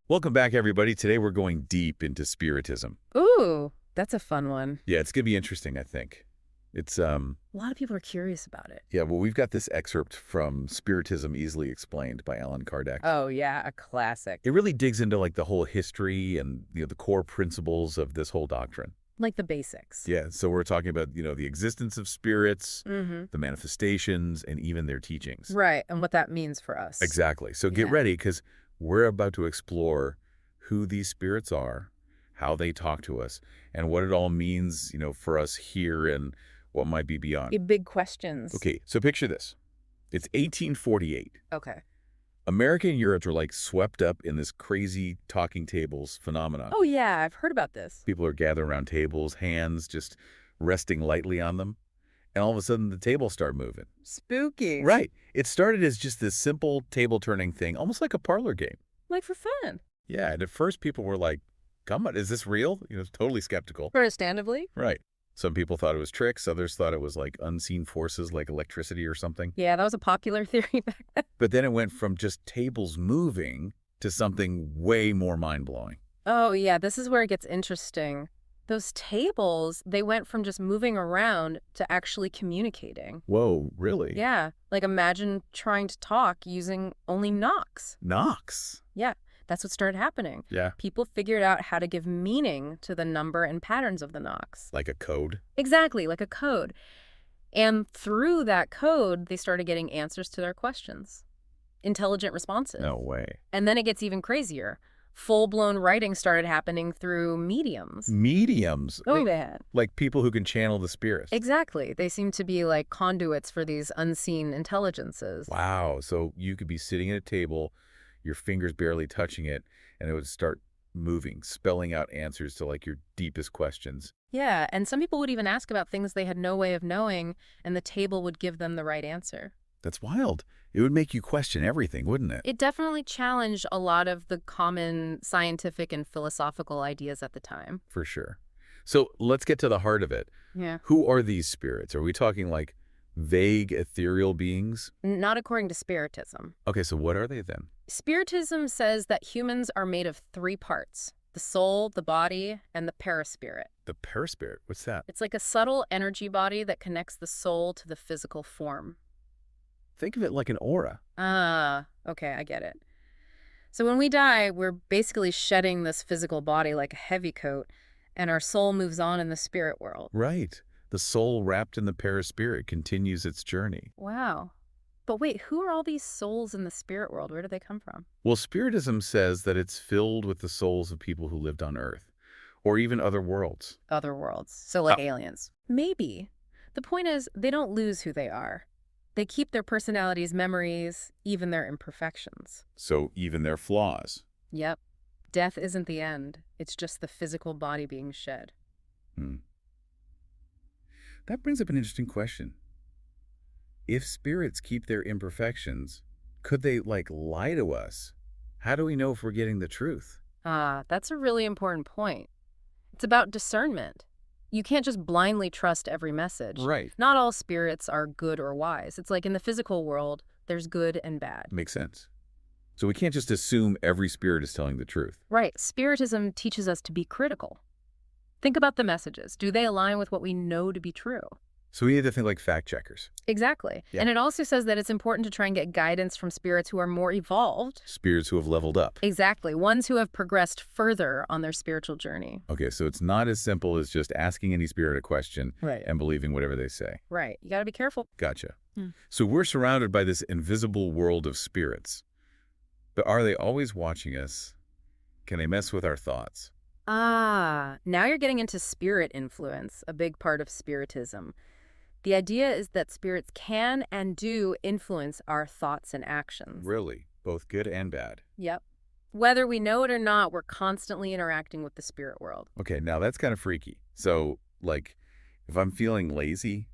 Welcome back, everybody. Today we're going deep into Spiritism. Ooh, that's a fun one. Yeah, it's going to be interesting, I think. It's, A lot of people are curious about it. yeah, well, we've got this excerpt from Spiritism Easily Explained by Allan Kardec. Oh, yeah, a classic. It really digs into, like, the whole history and, the core principles of this whole doctrine. Like the basics. Yeah, so we're talking about, the existence of spirits, Mm-hmm. the manifestations, and even their teachings. Right, and what that means for us. Exactly. So get Yeah. ready, because we're about to explore who these spirits are, how they talk to us, and what it all means, for us here and what might be beyond. Big questions. Okay, so picture this. It's 1848. Okay. America and Europe are like swept up in this crazy talking tables phenomenon. Oh, yeah, I've heard about this. People are gathered around tables, hands just resting lightly on them. And all of a sudden, the tables start moving. Spooky. Right. It started as just this simple table-turning thing, almost like a parlor game. Like for fun. Yeah, and at first people were like, come on, is this real? Totally skeptical. Understandably. Right. Some people thought it was tricks. Others thought it was like unseen forces like electricity or something. Yeah, that was a popular theory back then. But then it went from just tables moving to something way more mind-blowing. Oh, yeah, this is where it gets interesting. Those tables, they went from just moving around to actually communicating. Whoa, really? Yeah, like imagine trying to talk using only knocks. Knocks. Yeah, that's what started happening. Yeah. People figured out how to give meaning to the number and patterns of the knocks. Like a code. Exactly, like a code. And through that code, they started getting answers to their questions. Intelligent responses. No way. And then it gets even crazier. Full-blown writing started happening through mediums. Mediums. Oh, man. Like people who can channel the spirits. Exactly. They seem to be like conduits for these unseen intelligences. Wow. So you could be sitting at a table, your fingers barely touching it, and it would start moving, spelling out answers to like your deepest questions. Yeah, and some people would even ask about things they had no way of knowing, and the table would give them the right answer. That's wild. It would make you question everything, wouldn't it? It definitely challenged a lot of the common scientific and philosophical ideas at the time. For sure. So let's get to the heart of it. Yeah. Who are these spirits? Are we talking like vague, ethereal beings? Not according to Spiritism. Okay, so what are they then? Spiritism says that humans are made of three parts: the soul, the body, and the paraspirit. The paraspirit? What's that? It's like a subtle energy body that connects the soul to the physical form. Think of it like an aura. Ah, okay, I get it. So when we die, we're basically shedding this physical body like a heavy coat, and our soul moves on in the spirit world. Right. The soul wrapped in the paraspirit continues its journey. Wow. But wait, who are all these souls in the spirit world? Where do they come from? Well, Spiritism says that it's filled with the souls of people who lived on Earth, or even other worlds. Other worlds. So like aliens. Maybe. The point is, they don't lose who they are. They keep their personalities, memories, even their imperfections. So even their flaws. Yep. Death isn't the end. It's just the physical body being shed. That brings up an interesting question. If spirits keep their imperfections, could they, lie to us? How do we know if we're getting the truth? Ah, that's a really important point. It's about discernment. You can't just blindly trust every message. Right. Not all spirits are good or wise. It's like in the physical world, there's good and bad. Makes sense. So we can't just assume every spirit is telling the truth. Right. Spiritism teaches us to be critical. Think about the messages. Do they align with what we know to be true? So we need to think like fact checkers. Exactly. Yeah. And it also says that it's important to try and get guidance from spirits who are more evolved. Spirits who have leveled up. Exactly. Ones who have progressed further on their spiritual journey. Okay, so it's not as simple as just asking any spirit a question Right. and believing whatever they say. Right. You got to be careful. Gotcha. So we're surrounded by this invisible world of spirits. But are they always watching us? Can they mess with our thoughts? Ah, now you're getting into spirit influence, a big part of Spiritism. The idea is that spirits can and do influence our thoughts and actions. Really? Both good and bad? Yep. Whether we know it or not, we're constantly interacting with the spirit world. Okay, now that's kind of freaky. So, if I'm feeling lazy,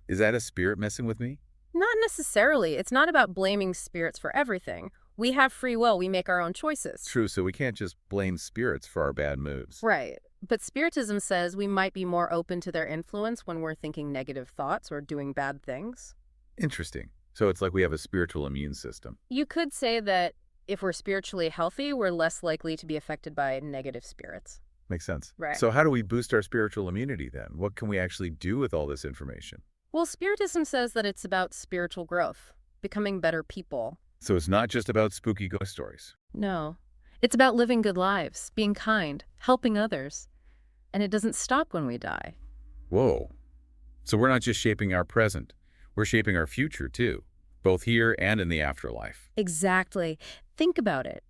is that a spirit messing with me? Not necessarily. It's not about blaming spirits for everything. We have free will. We make our own choices. True, so we can't just blame spirits for our bad moves. Right. But Spiritism says we might be more open to their influence when we're thinking negative thoughts or doing bad things. Interesting. So it's like we have a spiritual immune system. You could say that If we're spiritually healthy, we're less likely to be affected by negative spirits. Makes sense. Right. So how do we boost our spiritual immunity then? What can we actually do with all this information? Well, Spiritism says that it's about spiritual growth, becoming better people. So it's not just about spooky ghost stories. No. It's about living good lives, being kind, helping others. And it doesn't stop when we die. Whoa. So we're not just shaping our present. We're shaping our future, too, both here and in the afterlife. Exactly. Think about it.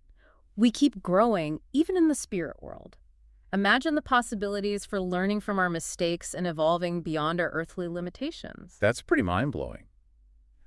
We keep growing, even in the spirit world. Imagine the possibilities for learning from our mistakes and evolving beyond our earthly limitations. That's pretty mind-blowing.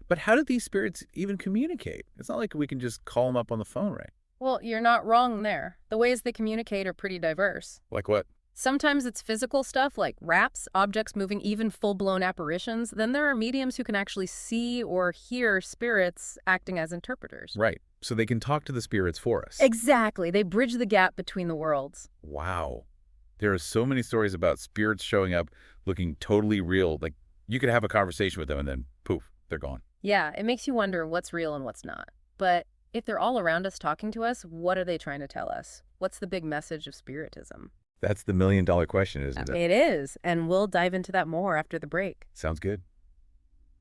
But how do these spirits even communicate? It's not like we can just call them up on the phone, right? Well, you're not wrong there. The ways they communicate are pretty diverse. Like what? Sometimes it's physical stuff like raps, objects moving, even full-blown apparitions. Then there are mediums who can actually see or hear spirits acting as interpreters. Right. So they can talk to the spirits for us. Exactly. They bridge the gap between the worlds. Wow. There are so many stories about spirits showing up looking totally real. Like you could have a conversation with them and then poof, they're gone. Yeah, it makes you wonder what's real and what's not. But if they're all around us talking to us, what are they trying to tell us? What's the big message of Spiritism? That's the million-dollar question, isn't it? It is, and we'll dive into that more after the break. Sounds good.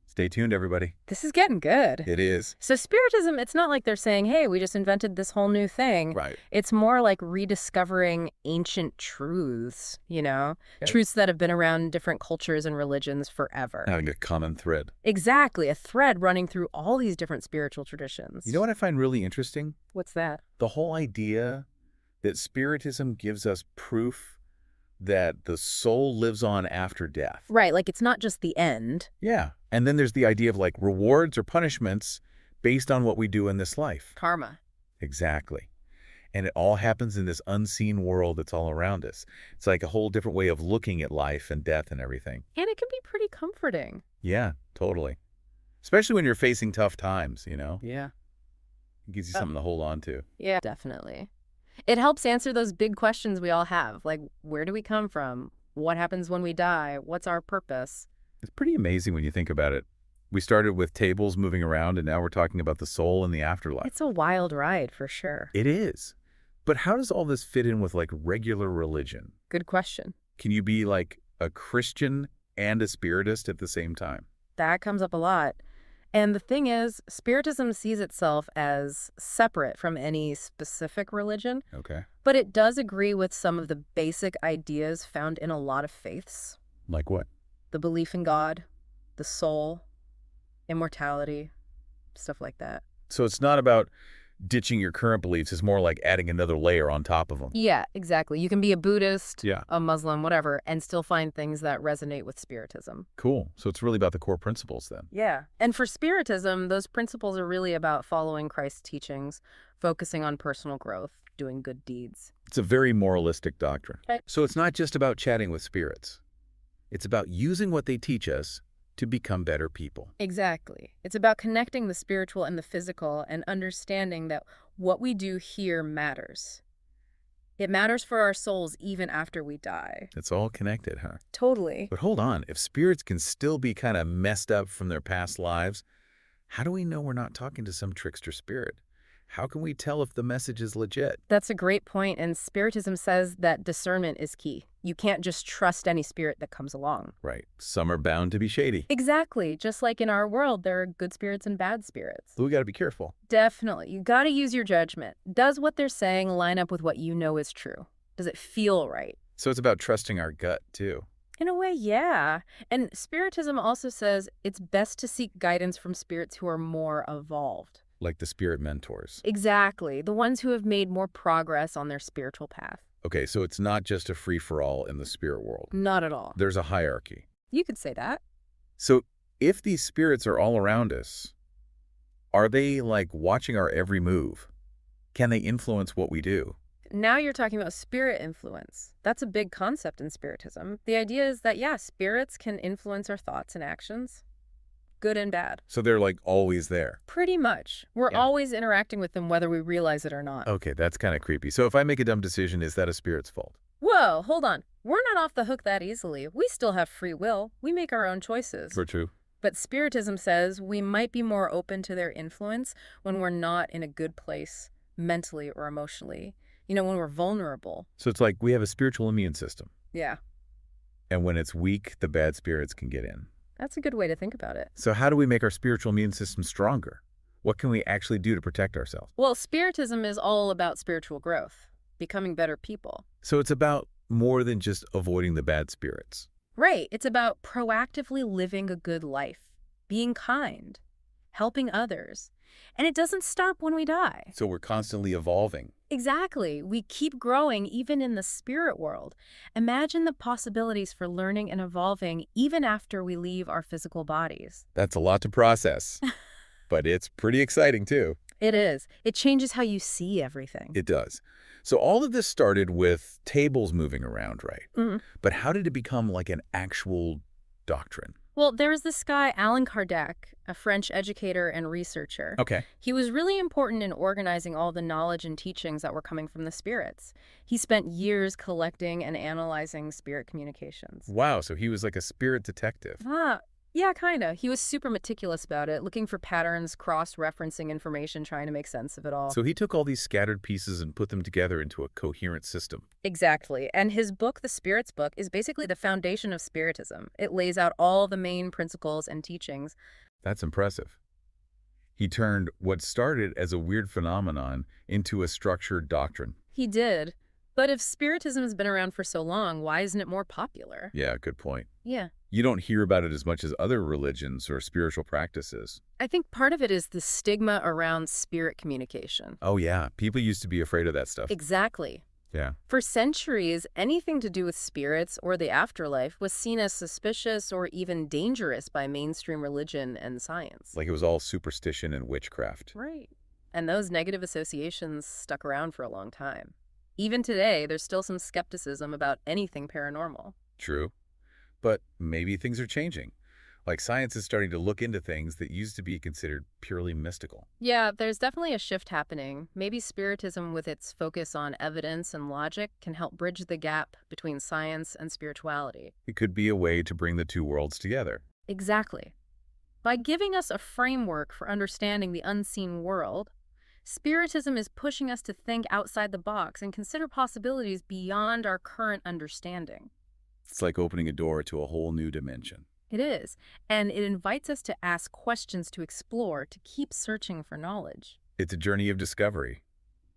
Stay tuned, everybody. This is getting good. It is. So Spiritism, it's not like they're saying, hey, we just invented this whole new thing. Right. It's more like rediscovering ancient truths, Okay. Truths that have been around in different cultures and religions forever. Having a common thread. Exactly, a thread running through all these different spiritual traditions. You know what I find really interesting? What's that? The whole idea that Spiritism gives us proof that the soul lives on after death. Right, like it's not just the end. Yeah. And then there's the idea of like rewards or punishments based on what we do in this life. Karma. Exactly. And it all happens in this unseen world that's all around us. It's like a whole different way of looking at life and death and everything. And it can be pretty comforting. Yeah, totally. Especially when you're facing tough times, Yeah. It gives you something to hold on to. Yeah, definitely. It helps answer those big questions we all have, like where do we come from? What happens when we die? What's our purpose? It's pretty amazing when you think about it. We started with tables moving around, and now we're talking about the soul and the afterlife. It's a wild ride, for sure. It is. But how does all this fit in with like regular religion? Good question. Can you be like a Christian and a Spiritist at the same time? That comes up a lot. And the thing is, Spiritism sees itself as separate from any specific religion, Okay. but it does agree with some of the basic ideas found in a lot of faiths. Like what? The belief in God, the soul, immortality, stuff like that. So it's not about ditching your current beliefs. It's more like adding another layer on top of them. Yeah, exactly. You can be a Buddhist, Yeah. a Muslim, whatever, and still find things that resonate with Spiritism. Cool. So it's really about the core principles then. Yeah. And for Spiritism, those principles are really about following Christ's teachings, focusing on personal growth, doing good deeds. It's a very moralistic doctrine. Okay. So it's not just about chatting with spirits. It's about using what they teach us to become better people. Exactly. It's about connecting the spiritual and the physical and understanding that what we do here matters. It matters for our souls even after we die. It's all connected, huh? Totally. But hold on, if spirits can still be kind of messed up from their past lives, how do we know we're not talking to some trickster spirit? How can we tell if the message is legit? That's a great point, and Spiritism says that discernment is key. You can't just trust any spirit that comes along. Right. Some are bound to be shady. Exactly. Just like in our world, there are good spirits and bad spirits. So we got to be careful. Definitely. You got to use your judgment. Does what they're saying line up with what you know is true? Does it feel right? So it's about trusting our gut, too. In a way, yeah. And Spiritism also says it's best to seek guidance from spirits who are more evolved. Like the spirit mentors. Exactly. The ones who have made more progress on their spiritual path. Okay, so it's not just a free-for-all in the spirit world. Not at all. There's a hierarchy. You could say that. So if these spirits are all around us, are they like watching our every move? Can they influence what we do? Now you're talking about spirit influence. That's a big concept in Spiritism. The idea is that, yeah, spirits can influence our thoughts and actions, good and bad. So they're like always there. Pretty much. We're Yeah. always interacting with them whether we realize it or not. Okay, that's kind of creepy. So if I make a dumb decision, is that a spirit's fault? Whoa, hold on. We're not off the hook that easily. We still have free will. We make our own choices. True. But Spiritism says we might be more open to their influence when we're not in a good place mentally or emotionally, when we're vulnerable. So it's like we have a spiritual immune system, Yeah, and when it's weak, the bad spirits can get in. that's a good way to think about it. So how do we make our spiritual immune system stronger? What can we actually do to protect ourselves? Well, Spiritism is all about spiritual growth, becoming better people. So it's about more than just avoiding the bad spirits. Right. It's about proactively living a good life, being kind, helping others. And it doesn't stop when we die. So we're constantly evolving. Exactly. We keep growing even in the spirit world. Imagine the possibilities for learning and evolving even after we leave our physical bodies. That's a lot to process, but it's pretty exciting too. It is. It changes how you see everything. It does. So all of this started with tables moving around, right? Mhm. But how did it become like an actual doctrine? Well, there was this guy, Allan Kardec, a French educator and researcher. Okay. He was really important in organizing all the knowledge and teachings that were coming from the spirits. He spent years collecting and analyzing spirit communications. Wow, so he was like a spirit detective. Yeah, kind of. He was super meticulous about it, looking for patterns, cross-referencing information, trying to make sense of it all. So he took all these scattered pieces and put them together into a coherent system. Exactly. And his book, The Spirits Book, is basically the foundation of Spiritism. It lays out all the main principles and teachings. That's impressive. He turned what started as a weird phenomenon into a structured doctrine. He did. But if Spiritism has been around for so long, why isn't it more popular? Yeah, good point. Yeah. You don't hear about it as much as other religions or spiritual practices. I think part of it is the stigma around spirit communication. Oh yeah, people used to be afraid of that stuff. Exactly. Yeah. For centuries, anything to do with spirits or the afterlife was seen as suspicious or even dangerous by mainstream religion and science. Like it was all superstition and witchcraft. Right. And those negative associations stuck around for a long time. Even today, there's still some skepticism about anything paranormal. True. But maybe things are changing. Like science is starting to look into things that used to be considered purely mystical. Yeah, there's definitely a shift happening. Maybe Spiritism, with its focus on evidence and logic, can help bridge the gap between science and spirituality. It could be a way to bring the two worlds together. Exactly. By giving us a framework for understanding the unseen world, Spiritism is pushing us to think outside the box and consider possibilities beyond our current understanding. It's like opening a door to a whole new dimension. It is, and it invites us to ask questions to explore, to keep searching for knowledge. It's a journey of discovery.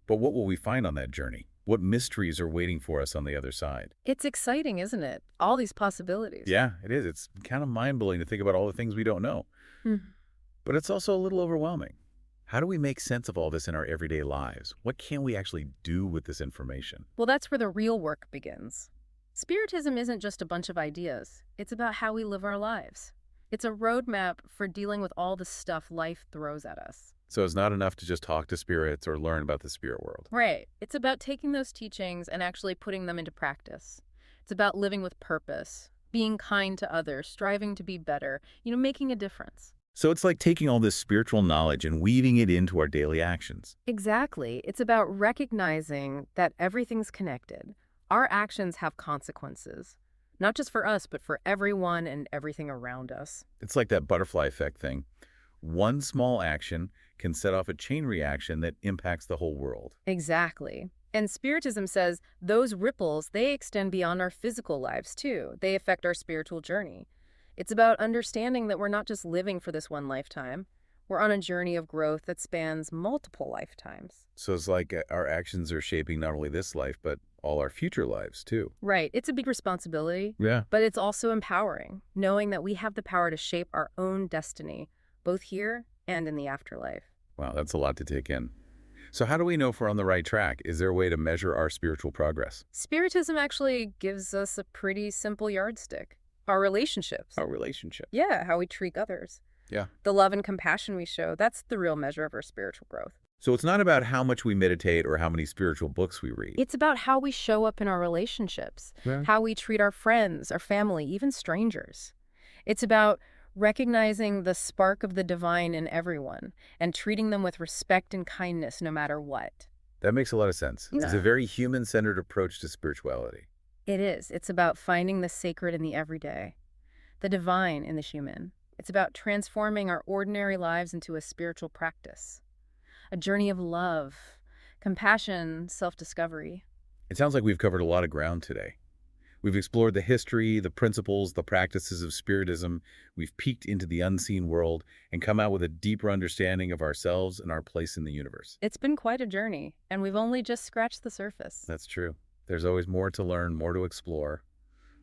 But what will we find on that journey? What mysteries are waiting for us on the other side? It's exciting, isn't it? All these possibilities. Yeah, it is. It's kind of mind-blowing to think about all the things we don't know. But it's also a little overwhelming. How do we make sense of all this in our everyday lives? What can we actually do with this information? Well, that's where the real work begins. Spiritism isn't just a bunch of ideas. It's about how we live our lives. It's a roadmap for dealing with all the stuff life throws at us. So it's not enough to just talk to spirits or learn about the spirit world. Right. It's about taking those teachings and actually putting them into practice. It's about living with purpose, being kind to others, striving to be better, making a difference. So it's like taking all this spiritual knowledge and weaving it into our daily actions. Exactly. It's about recognizing that everything's connected. Our actions have consequences, not just for us, but for everyone and everything around us. It's like that butterfly effect thing. One small action can set off a chain reaction that impacts the whole world. Exactly. And Spiritism says those ripples, they extend beyond our physical lives too. They affect our spiritual journey. It's about understanding that we're not just living for this one lifetime. We're on a journey of growth that spans multiple lifetimes. So it's like our actions are shaping not only this life, but all our future lives too. Right. It's a big responsibility, Yeah. but it's also empowering, knowing that we have the power to shape our own destiny, both here and in the afterlife. Wow, that's a lot to take in. So how do we know if we're on the right track? Is there a way to measure our spiritual progress? Spiritism actually gives us a pretty simple yardstick. Our relationships. Our relationship. Yeah, how we treat others. Yeah. The love and compassion we show, that's the real measure of our spiritual growth. So it's not about how much we meditate or how many spiritual books we read. It's about how we show up in our relationships, Yeah. how we treat our friends, our family, even strangers. It's about recognizing the spark of the divine in everyone and treating them with respect and kindness no matter what. That makes a lot of sense. It's a very human-centered approach to spirituality. It is. It's about finding the sacred in the everyday, the divine in the human. It's about transforming our ordinary lives into a spiritual practice, a journey of love, compassion, self-discovery. It sounds like we've covered a lot of ground today. We've explored the history, the principles, the practices of Spiritism. We've peeked into the unseen world and come out with a deeper understanding of ourselves and our place in the universe. It's been quite a journey, and we've only just scratched the surface. That's true. There's always more to learn, more to explore.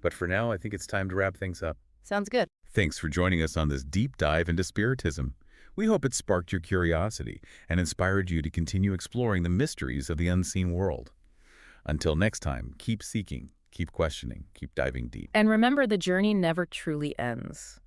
But for now, I think it's time to wrap things up. Sounds good. Thanks for joining us on this deep dive into Spiritism. We hope it sparked your curiosity and inspired you to continue exploring the mysteries of the unseen world. Until next time, keep seeking, keep questioning, keep diving deep. And remember, the journey never truly ends.